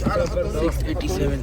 687,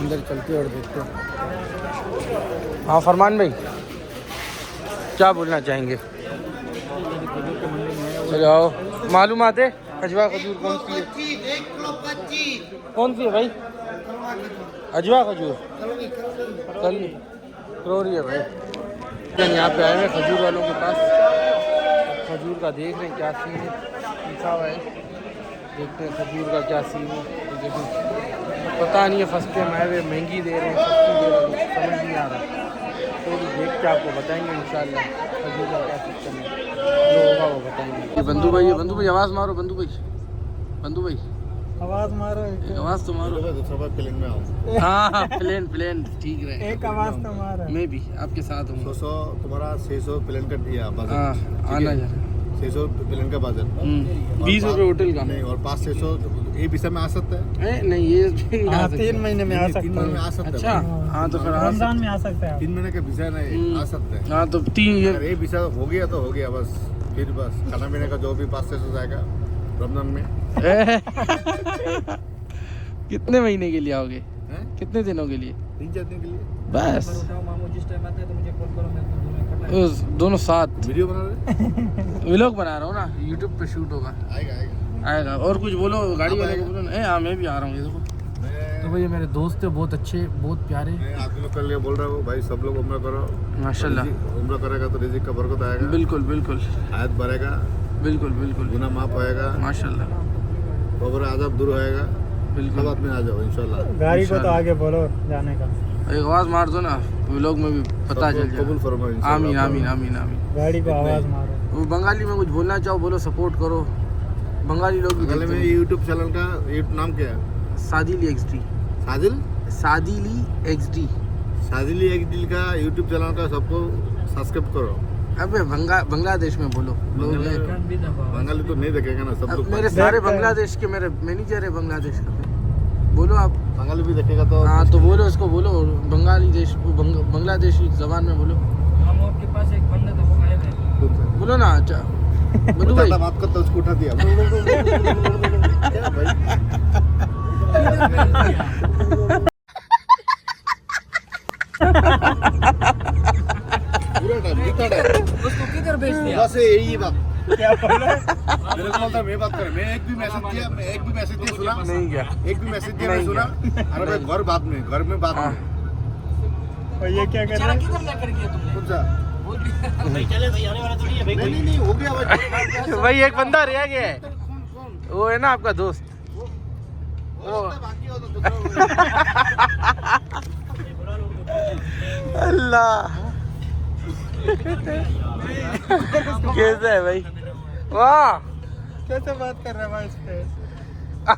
اندر چلتے اور دیکھتے. ہاں فرمان بھائی کیا بولنا چاہیں گے؟ چلو آؤ. معلومات ہے اجوا کھجور کون سی ہے؟ کون سی ہے بھائی؟ اجوا کھجور کروری ہے بھائی. یہاں پہ آئے ہیں کھجور والوں کے پاس. کھجور کا دیکھ رہے ہیں کیا سین ہے. لکھا ہوا ہے دیکھتے ہیں کھجور کا کیا سین ہے. پتہ نہیں ہے فسٹ ٹائم آئے ہوئے مہنگی دے رہے ہیں سستی دے رہے ہیں سمجھ نہیں آ رہا. تو دیکھ کے آپ کو بتائیں گے انشاءاللہ کھجور کا کیا سسٹم ہے جو ہوگا وہ بتائیں گے. یہ بندو بھائی ہے. بندو بھائی آواز مارو. بندو بھائی آواز مارو. آواز تو مارو. پلین میں آؤں. ہاں پلین ٹھیک رہے. ایک آواز تو مارو. میں بھی آپ کے ساتھ ہوں. 600 تمہارا 600 پلین کا دیا بازار. ہاں آنا جانا 600 پلین کا بازار. 20 روپے ہوٹل کا. نہیں اور 500 یہ ویسا میں آ سکتا ہے. نہیں یہ 3 مہینے میں آ 3 سکتا مہینے میں ہے. آ سکتا اچھا ہے. ہاں تو پھر رمضان میں آ سکتا ہے. 3 مہینے کا ویزا نہیں آ سکتا ہے. ہاں تو 3 اگر یہ ویزا ہو گیا تو ہو گیا بس. پھر بس کھانا پینے کا جو بھی 500 جائے گا رمضان میں. کتنے مہینے کے لیے آؤ گے؟ کتنے دنوں کے لیے؟ 3-4 دن کے لیے بس مامو جس ٹائم آتے ہیں تو مجھے کال کرو. میں دونوں ساتھ ویڈیو بنا رہے. ولاگ بنا رہا ہوں نا یوٹیوب پہ شوٹ ہوگا. آئے گا. اور کچھ بولو گاڑی والے کو بولو نا. ہاں میں بھی آ رہا ہوں. یہ دیکھو تو بھائی میرے دوست ہیں بہت اچھے بہت پیارے. میں آپ لوگ کے لیے بول رہا ہوں بھائی سب لوگ عمرہ کرو ماشاء اللہ. عمرہ کرے گا تو رزق کا برکت آئے گا. بالکل آیت بڑھے گا. بالکل گناہ معاف ہوئے گا. ماشاء اللہ. قبر عذاب دور ہوئے گا. بالکل. سب آدمی آ جاؤ انشاءاللہ. گاڑی کو تو آگے بولو جانے کا. ایک آواز مار دو نا ولاگ میں بھی پتہ چل جائے. قبول فرمائے آمین. گاڑی کو آواز مارو. وہ بنگالی میں کچھ بولنا چاہو بولو. سپورٹ کرو بنگالی لوگ بھی بغل دیکھتے میں ہیں. یوٹیوب چینل کا نام کیا ہے؟ سادیلی XD. سادیلی XD کا یوٹیوب چینل کا سب کو سبسکرائب کرو. ابے بنگلہ دیش میں بولو لوگ ہیں. بنگالی تو نہیں دیکھے گا نا سب لوگ. میرے سارے بنگلہ دیش کے میرے مینیجر ہے بنگلہ دیش کا. بولو آپ. بنگالی بھی دیکھے گا تو ہاں تو بولو اس کو بولو بنگالی دیش بنگلہ دیشی زبان میں بولو. ہم آپ کے پاس ایک بندہ تھا وہ غائب ہے. بولو نا. اچھا بندو بھائی بات کرتا اس کو اٹھا دیا. کیا بھائی پورا ٹائم کتنا ٹائم اس کو کدھر بھیج دیا؟ بس یہی بات. کیا بولا؟ میرے کو بولتا میں بات کریں. میں ایک بھی میسج دیا سنا نہیں کیا ایک بھی میسج دیا میں سنا. ارے گھر بعد میں گھر میں بات میں. اور یہ کیا کر رہا ہے؟ کون سا نہیں ہو گیا بھائی. بھائی ایک بندہ رہ گیا ہے وہ ہے نا آپ کا دوست. اللہ کیسا ہے بھائی؟ واہ کیسے بات کر رہا ہے بھائی اس پہ؟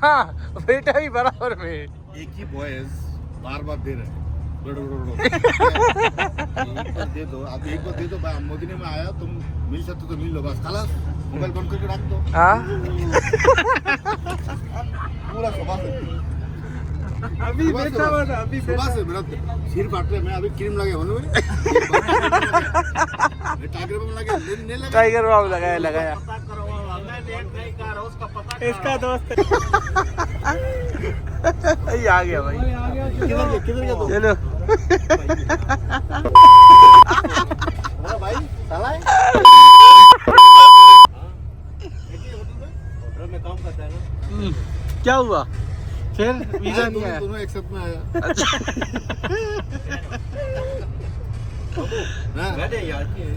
ہاں بیٹا بھی برابر میں. ایک ہی بوائز بار بار دے رہے دے دو. اب ایک بار دے دو. مودی میں آیا تم مل سکتے تو مل لو بس. خلاص موبائل بند کر کے رکھ دو. ہاں پورا صبح سے ابھی بیٹھا ہوا تھا. ابھی صبح سے میرا سر پھٹ رہا ہے. میں ابھی کریم لگے ہونے میں ٹائگر بم لگے نہیں لگا. ٹائگر بام لگایا. اس کا دوست یہ آ گیا بھائی. کدھر گیا تو چلو ہمارا بھائی سالا ہے. ہوٹل میں کام کرتا ہے نا. کیا ہوا پھر ویزا نہیں آیا؟ دونوں ایک ساتھ میں آیا. تم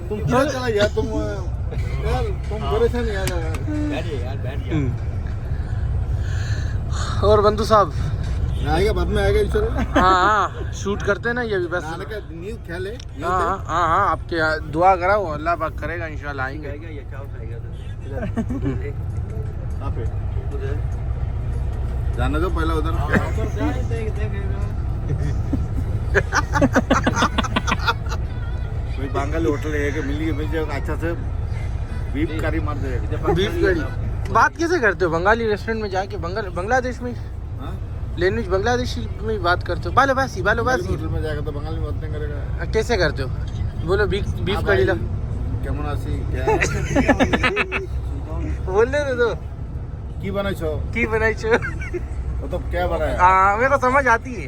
کدھر چلا گیا تم یار تم پریشان یار. اور بندو صاحب آئے گا بعد میں آئے گا انشاءاللہ. ہاں شوٹ کرتے ہیں نا یہ بھی بس. آنے کا نیو خیال ہے. ہاں آپ کے دعا کرا وہ اللہ پاک کرے گا انشاءاللہ آئیں گے. جانا دو پہلا ادھر. کوئی بنگالی ہوٹل ہے کہ مل جائے گا اچھا سے بیف کری مار دے گا. بیف کڑی. بات کیسے کرتے ہو بنگالی ریسٹورینٹ میں جا کے بنگلہ دیش میں لینگویج بنگلہ دیشی میں بات کرتے ہو؟ بالو باسی ہوٹل میں جائے گا تو بنگالی میں بات نہیں کرے گا. کیسے کرتے ہو؟ بولو بیف کڑی لا কেমন আছি بولنے دے دو. কি বানাইছো کی بنائی چھو؟ وہ تو کیا بنایا ہاں میرے کو سمجھ آتی ہے.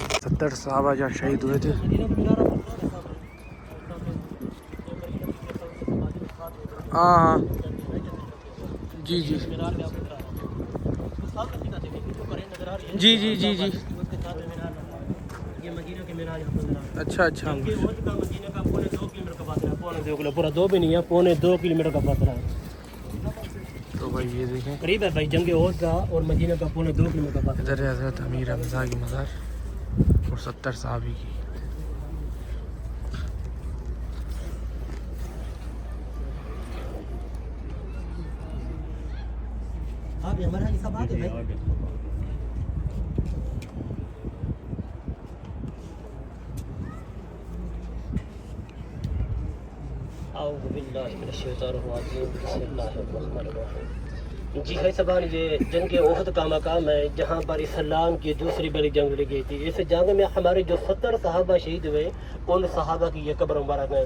70 صحابہ جہاں شہید ہوئے تھے. ہاں ہاں جی جی جی جی جی جی یہ مدینہ کے مینار یہاں پر نظر آ رہے ہیں. اچھا اچھا. جنگ احد کا مدینہ کا پونے 2 کلومیٹر کا فاصلہ ہے. پونے 2 کلو، پورا 2 بھی نہیں ہے، پونے 2 کلومیٹر کا فاصلہ ہے. تو بھائی یہ دیکھیں قریب ہے بھائی جنگ احد کا اور مدینہ کا پونے 2 کلومیٹر کا فاصلہ ہے. ادھر ہے حضرت امیر حمزہ کی مزار اور 70 صحابی کی. آگے ہمارا یہ سب آگے بھائی. اعوذ باللہ من الشیطان الرجیم بسم اللہ الرحمن الرحیم. جی ہے سبان، یہ جنگ احد کا مقام ہے جہاں پر اسلام کی دوسری بڑی جنگ لڑی گئی تھی. اس جنگ میں ہمارے جو 70 صحابہ شہید ہوئے ان صحابہ کی یہ قبر مبارک ہے.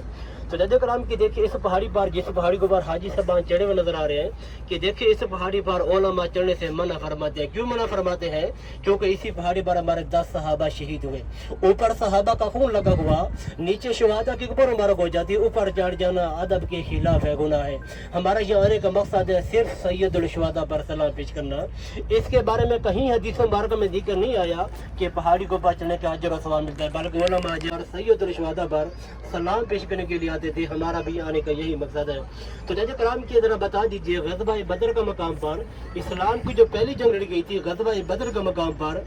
تو جد کرام کی دیکھیں اس پہاڑی پر، جس پہاڑی کے اوپر حاجی صاحبان چڑھے ہوئے نظر آ رہے ہیں، کہ دیکھیں اس پہاڑی پر علماء چڑھنے سے منع فرماتے ہیں. کیوں منع فرماتے ہیں؟ کیونکہ اسی پہاڑی پر ہمارے 10 صحابہ شہید ہوئے. اوپر صحابہ کا خون لگا ہوا، نیچے شہداء کی قبر مبارک ہو جاتی. اوپر چڑھ جانا ادب کے خلاف ہے، گناہ ہے. ہمارا یہ آنے کا مقصد ہے صرف سید الشہداء پر سلام پیش کرنا. اس کے بارے میں کہیں حدیث مبارک میں ذکر نہیں آیا کہ پہاڑی کو چڑھنے کا اجر و ثواب ملتا ہے، بلکہ علماء جو سید الشہداء پر سلام پیش کرنے کے لیے آتے تھے. ہمارا بھی آنے کا یہی مقصد ہے. تو جج کرام کی ذرا بتا دیجئے، غزوہ بدر کا مقام پر اسلام کی جو پہلی جنگ لڑی گئی تھی، غزوہ بدر کا مقام پر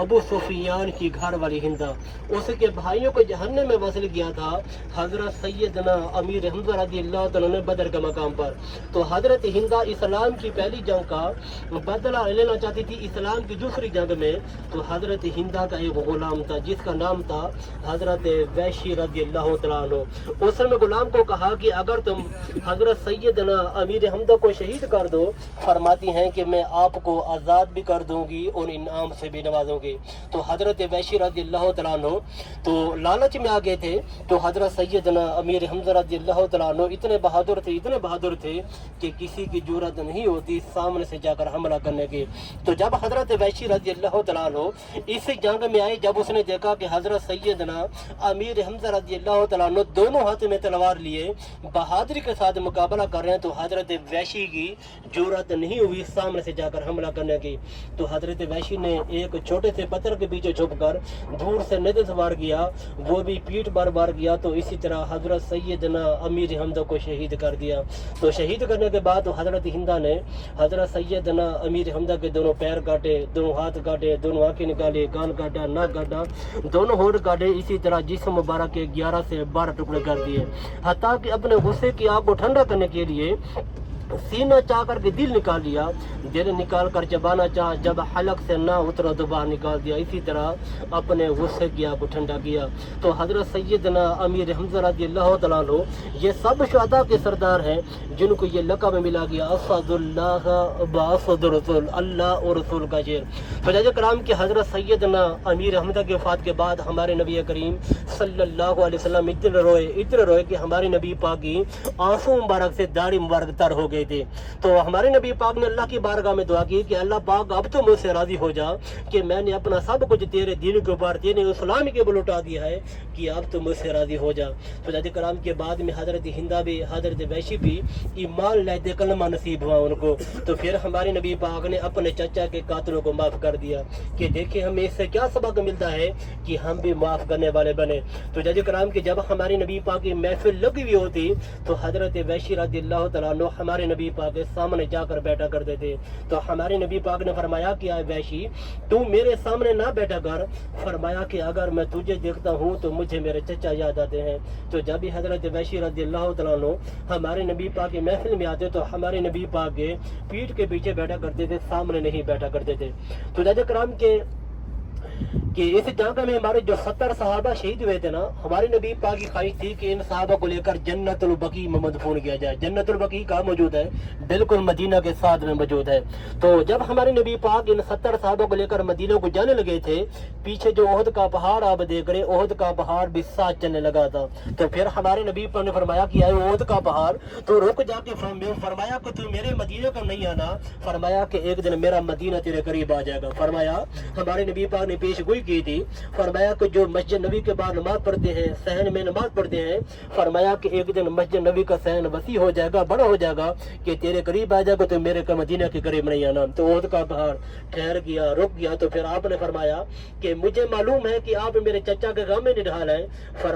ابو سفیان کی گھر والی ہندا، اس کے بھائیوں کو جہنم میں وصل کیا تھا حضرت سیدنا امیر حمزہ رضی اللہ تعالیٰ نے بدر کا مقام پر. تو حضرت ہندا اسلام کی پہلی جنگ کا بدلہ لینا چاہتی تھی اسلام کی دوسری جنگ میں. تو حضرت ہندا کا ایک غلام تھا جس کا نام تھا حضرت ویشی رضی اللہ تعالیٰ عنہ. اس نے غلام کو کہا کہ اگر تم حضرت سیدنا امیر حمزہ کو شہید کر دو، فرماتی ہیں کہ میں آپ کو آزاد بھی کر دوں گی اور انعام سے بھی نوازوں گی. تو حضرت ویشی رضی اللہ تعالیٰ عنہ تو لالچ میں آ گئے تھے. تو حضرت سیدنا امیر حمزہ رضی اللہ تعالیٰ عنہ اتنے بہادر تھے کہ کسی کی جرأت نہیں ہوتی سامنے سے جا کر حملہ کرنے کی. تو جب حضرت ویشی رضی اللہ تعالیٰ عنہ اس جنگ میں آئے، جب اس نے دیکھا کہ حضرت سیدنا امیر حمزہ رضی اللہ تعالیٰ عنہ دونوں ہاتھ میں تلوار لیے بہادری کے ساتھ مقابلہ کر رہے ہیں، تو حضرت ویشی کی جرأت نہیں ہوئی سامنے سے جا کر حملہ کرنے کی. تو حضرت ویشی نے ایک چھوٹے سے پتھر کے پیچھے چھپ کر دور سے ندل سوار کیا، وہ بھی پیٹھ بار کیا. تو اسی طرح حضرت سیدنا امیر حمزہ کو شہید کر دیا. تو شہید کرنے کے بعد حضرت ہندا نے حضرت سیدنا امیر حمزہ کے دونوں پیر کاٹے، دونوں ہاتھ کاٹے، دونوں آنکھیں نکالے، کان کاٹا، ناک کاٹا، دونوں ہونٹ کاٹے. اسی طرح جسم مبارک کے 11 سے 12 ٹکڑے کر دیے. حتیٰ کہ اپنے غصے کی آگ کو ٹھنڈا کرنے کے لیے سینہ چاہ کر کے دل نکال لیا، دل نکال کر چبانا چاہ، جب حلق سے نہ اترا تو باہر نکال دیا. اسی طرح اپنے غصے کی آگ کو ٹھنڈا کیا. تو حضرت سیدنا امیر حمزہ رضی اللہ تعالیٰ عنہ یہ سب شہداء کے سردار ہیں جن کو یہ لقب ملا گیا اسد اللہ باسد رسول، اللہ اور رسول کا شیر. فجاج کرام کی حضرت سیدنا امیر حمزہ کی وفات کے بعد ہمارے نبی کریم صلی اللہ علیہ وسلم اتنے روئے کہ ہمارے نبی پاک کی آنسو مبارک سے داڑھی مبارک تر ہو گئی تھی. تو ہمارے نبی پاک نے اللہ کی بارگاہ میں دعا کی کہ اللہ پاک اب تو مجھ سے راضی ہو جا کہ میں نے اپنا سب کچھ تیرے دین کے اوپر، تیرے اسلام کے اوپر لوٹا دیا ہے، کہ اب تو مجھ سے راضی ہو جا. تو حضرت کرام کے بعد میں حضرت ہندا بھی، حضرت ویشی بھی ایمان لائے کلمہ نصیب ہوا ان کو. تو پھر ہمارے نبی پاک نے اپنے چچا کے قاتلوں کو معاف کر دیا کہ دیکھیں ہمیں اس سے کیا سبق ملتا ہے کہ ہم بھی معاف کرنے والے بنے. تو حضرت کرام کی جب ہمارے نبی پاک کی محفل لگی ہوئی ہوتی تو حضرت ویشی رضی اللہ تعالیٰ عنہ ہمارے نبی پاک کے سامنے جا کر بیٹھا کرتے تھے. تو ہمارے نبی پاک نے فرمایا کہ اے ویشی تو میرے سامنے نہ بیٹھا کر، فرمایا کہ اگر میں تجھے دیکھتا ہوں تو مجھے میرے چچا یاد آتے ہیں. تو جب بھی حضرت ویشی رضی اللہ تعالیٰ عنہ ہمارے نبی پاک کی محفل میں آتے تو ہمارے نبی پاک کے پیٹھ کے پیچھے بیٹھا کرتے تھے، سامنے نہیں بیٹھا کرتے تھے. تو حضرت کرام کے کہ اس جنگ میں ہمارے جو 70 صحابہ شہید ہوئے تھے نا، ہمارے نبی پاک کی خواہش تھی کہ ان صحابہ کو لے کر جنت البقیع میں مدفون کیا جائے. جنت البقیع کہاں موجود ہے؟ بالکل مدینہ کے ساتھ میں موجود ہے. تو جب ہمارے نبی پاک ان 70 صحابہ کو لے کر مدینہ کو جانے لگے تھے، پیچھے جو احد کا پہاڑ آپ دیکھ رہے، احد کا پہاڑ بھی ساتھ چلنے لگا تھا. تو پھر ہمارے نبی پاک نے فرمایا کہ اے احد کا پہاڑ تو رک جا کے فرمایا کہ تو میرے مدینہ کا نہیں آنا، فرمایا کہ ایک دن میرا مدینہ تیرے قریب آ جائے گا. فرمایا ہمارے نبی پاک نے پیش گوئی کی تھی. فرمایا کہ جو مسجد نبی کے بعد نماز پڑھتے ہیں, صحن میں نماز پڑھتے ہیں, فرمایا کہ ایک دن مسجد نبی کا صحن وسیع ہو جائے گا, بڑا ہو جائے گا کہ تیرے قریب آ جائے گا تو میرے مدینہ کے قریب نہیں آنا. تو احد کا پہاڑ ٹھہر گیا, رک گیا. تو پھر آپ نے فرمایا کہ مجھے معلوم ہے کہ آپ میرے چچا کے غم میں نڈھال ہیں.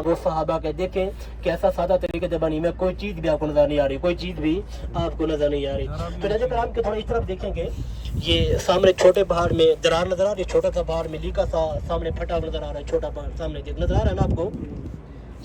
وہ صحابہ کے دیکھیں کیسا سادہ طریقے سے بنی, میں کوئی چیز بھی آپ کو نظر نہیں آ رہی, کوئی چیز بھی آپ کو نظر نہیں آ رہی. تو نظر کرام کے تھوڑا اس طرف دیکھیں گے, یہ سامنے چھوٹے پہاڑ میں درار نظر آ رہی ہے, چھوٹا سا پہاڑ میں لیکا سا سامنے پھٹا نظر آ رہا ہے, چھوٹا پہاڑ سامنے دیکھ نظر آ رہا ہے نا آپ کو,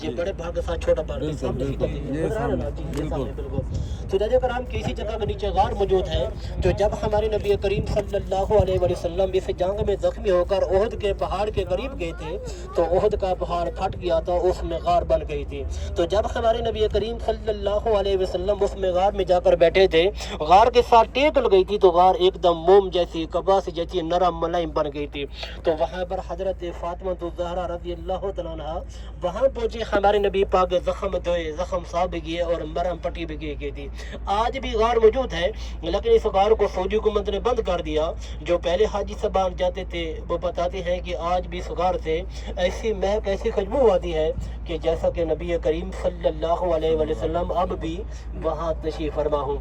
یہ بڑے پہاڑ کے ساتھ چھوٹا پہاڑ سامنے نظر آ رہا ہے نا جی, یہ سامنے بالکل. تو نظر کرام کی اسی جگہ کے نیچے غار موجود ہے. تو جب ہمارے نبی کریم صلی اللہ علیہ وسلم اس جنگ میں زخمی ہو کر احد کے پہاڑ کے قریب گئے تھے تو احد کا پہاڑ پھٹ گیا تھا, اس میں غار بن گئی تھی. تو جب ہمارے نبی کریم صلی اللہ علیہ وسلم اس میں غار میں جا کر بیٹھے تھے, غار کے ساتھ ٹیک لگ گئی تھی تو غار ایک دم موم جیسی کباس جیسی نرم ملائم بن گئی تھی. تو وہاں پر حضرت فاطمہ الزہرا رضی اللہ تعالیٰ عنہ وہاں پہنچے, ہمارے نبی پاک زخم دھوئے, زخم صاف بھی کیے اور مرہم پٹی بھی کی گئی تھی. آج بھی غار موجود ہے لیکن اس غار کو سعودی حکومت نے بند کر دیا. جو پہلے حاجی صاحبان جاتے تھے وہ بتاتے ہیں کہ آج بھی اس غار سے ایسی مہک ایسی خوشبو آتی ہے کہ جیسا کہ نبی کریم صلی اللہ علیہ وسلم اب بھی وہاں تشریف فرما ہوں.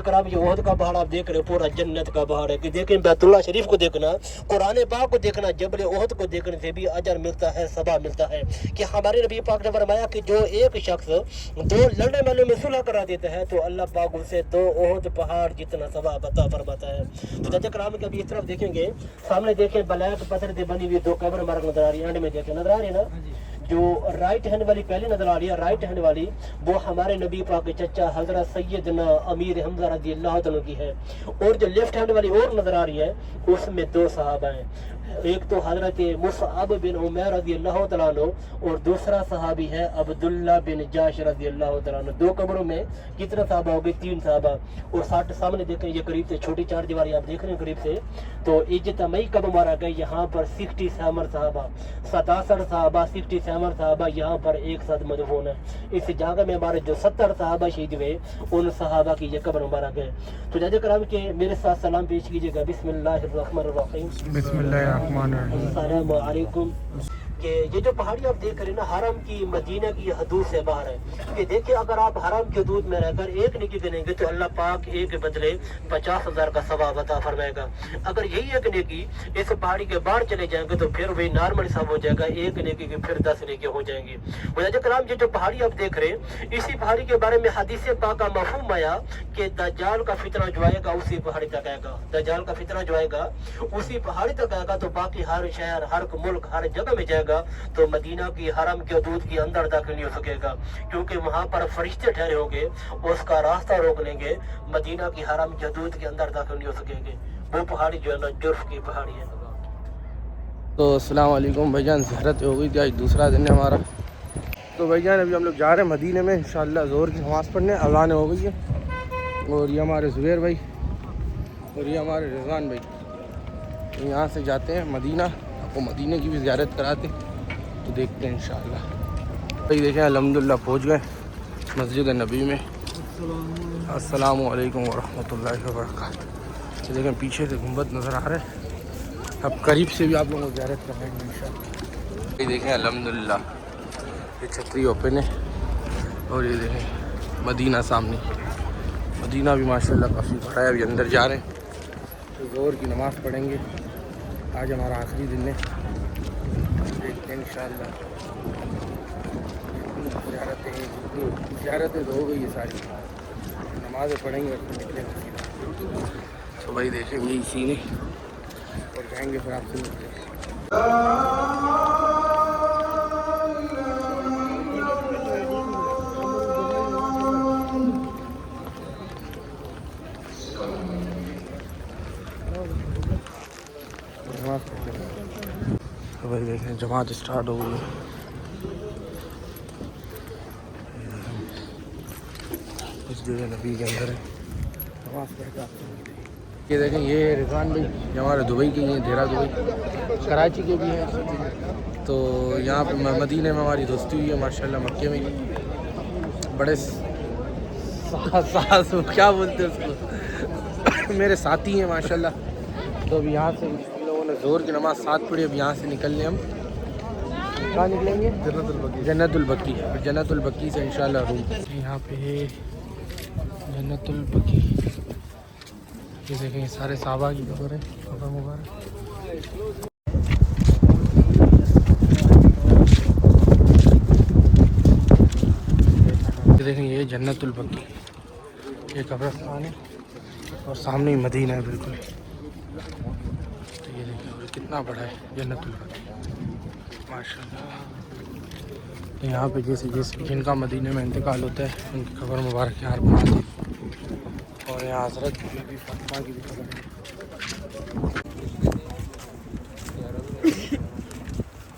کرام یہ احد کا پہاڑ آپ دیکھ رہے پورا جنت کا پہاڑ ہے کہ دیکھیں بیت اللہ شریف کو دیکھنا, قرآن پاک کو دیکھنا, جبل احد کو دیکھنے سے بھی اجر ملتا ہے, ثواب ملتا ہے. کہ ہمارے نبی پاک نے فرمایا کہ جو ایک شخص دو لڑنے والوں میں صلح کرا دیتا ہے تو اللہ پاک اسے دو احد پہاڑ جتنا ثواب عطا فرماتا ہے. تو جج کرام کے ابھی اس طرف دیکھیں گے, سامنے دیکھیں بلیک پتھر سے بنی ہوئی دو قبر مارک نظر آ رہی ہے, اینڈ میں دیکھیں نظر آ رہی ہے نا, جو رائٹ ہینڈ والی پہلے نظر آ رہی ہے, رائٹ ہینڈ والی وہ ہمارے نبی پاک کے چچا حضرت سیدنا امیر حمزہ رضی اللہ عنہ کی ہے. اور جو لیفٹ ہینڈ والی اور نظر آ رہی ہے اس میں دو صحابہ ہیں, ایک تو حضرت مصعب بن عمیر رضی اللہ تعالیٰ عنہ اور دوسرا صحابی ہے عبداللہ بن جاش رضی اللہ تعالیٰ عنہ. دو قبروں میں کتنا صحابہ ہو گئے, 3 صحابہ. اور سامنے دیکھیں یہ قریب سے چھوٹی چار دیواری آپ دیکھ رہے ہیں قریب سے, تو اجتماعی کب مارا گئے یہاں پر 67 صحابہ, 67 صحابہ, 67 صحابہ یہاں پر ایک ساتھ مدفون ہے. اس جگہ میں ہمارے جو 70 صحابہ شہید ہوئے ان صحابہ کی یہ قبر مارا گئے. تو جج کرام کے میرے ساتھ سلام پیش کیجیے گا. بسم اللہ الرحمن الرحیم. بسم اللہ الرحمن الرحیم. السلام علیکم. کہ یہ جو پہاڑی آپ دیکھ رہے ہیں نا, حرم کی مدینہ کی حدود سے باہر ہے. کہ دیکھیں اگر آپ حرم کی حدود میں رہ کر ایک نیکی گنیں گے تو اللہ پاک ایک کے بدلے 50,000 کا ثواب عطا فرمائے گا. اگر یہی ایک نیکی اس پہاڑی کے باہر چلے جائیں گے تو پھر وہی نارمل حساب ہو جائے گا, ایک نیکی کے پھر 10 نیکی ہو جائیں گی. مجھے کرام یہ جو پہاڑی آپ دیکھ رہے ہیں اسی پہاڑی کے بارے میں حدیث پاک کا مفہوم آیا کہ دجال کا فتنہ جو آئے گا اسی پہاڑی تک آئے گا. دجال کا فتنہ جو آئے گا اسی پہاڑی تک آئے گا. تو باقی ہر شہر, ہر ملک, ہر جگہ میں جائے گا تو مدینہ کی حرم کی حدود کے اندر داخل نہیں ہو سکے گا, کیونکہ وہاں پر فرشتے ٹھہرے ہوں گے, اس کا راستہ روک لیں گے, مدینہ کی حرم کی حدود کے اندر داخل نہیں ہو سکیں گے. وہ پہاڑی جو ہے نا جرف کی پہاڑی ہے. تو السلام علیکم بھائی جان, زہرت ہو گئی تھی, آج دوسرا دن ہے ہمارا. تو بھائی جان ابھی ہم لوگ جا رہے ہیں مدینہ میں انشاءاللہ ظہر کی نماز پڑھنے, اذان ہو گئی ہے. اور یہ ہمارے زبیر بھائی اور یہ ہمارے رضوان بھائی, تو یہاں سے جاتے ہیں مدینہ, آپ کو مدینہ کی بھی زیارت کراتے ہیں, تو دیکھتے ہیں انشاءاللہ. بھائی دیکھیں الحمدللہ پہنچ گئے مسجد نبی میں. السلام علیکم ورحمۃ اللہ وبرکاتہ. دیکھیں پیچھے سے گنبد نظر آ رہا ہے, اب قریب سے بھی آپ لوگوں کو زیارت کریں گے انشاءاللہ. یہ دیکھیں الحمدللہ یہ چھتری اوپن ہے, اور یہ دیکھیں مدینہ سامنے. مدینہ بھی ماشاءاللہ کافی بڑا ہے. ابھی اندر جا رہے ہیں تو ظہر کی نماز پڑھیں گے. آج ہمارا آخری دن ہے, دیکھتے ہیں انشاءاللہ. زیارتیں تو ہو گئی ہے ساری, نمازیں پڑھیں گے اور پھر نکلیں گے. تو بھائی دیکھیں یہی سین ہے, اور جائیں گے پھر آپ سے ملتے ہیں. تو بھائی دیکھیں جماعت اسٹارٹ ہو گئی ہے. اس جگہ نبی کے اندر ہے, نماز پڑھ کے آپ سے ملتے ہیں. یہ دیکھیں یہ رضوان بھائی یہ ہمارے دبئی کے ہیں, دہرہ دبئی, کراچی کے بھی ہیں. تو یہاں پہ مدینہ میں ہماری دوستی ہوئی ہے ماشاءاللہ. مکے میں بڑے ساس کیا بولتے ہیں اس کو, میرے ساتھی ہیں ماشاءاللہ. تو ابھی یہاں سے ہم لوگوں نے ظہر کی نماز 7 پڑھی. اب یہاں سے نکل لیں ہم. کہاں نکلیں گے؟ جنت البقیع. جنت البقیع سے انشاءاللہ روم. یہاں پہ ہے جنت البقیع. یہ دیکھیں سارے صحابہ کی قبر ہے. قبر مبارک. یہ دیکھیں یہ جنت البقیع. یہ قبرستان ہے اور سامنے ہی مدینہ ہے بالکل. تو یہ دیکھیں کتنا بڑا ہے جنت البقیع ماشاء اللہ. یہاں پہ جیسے جن کا مدینہ میں انتقال ہوتا ہے ان کی قبر مبارک یہاں بناتے ہیں. اور یہاں حضرت بی بی فاطمہ کی بھی قبر ہے.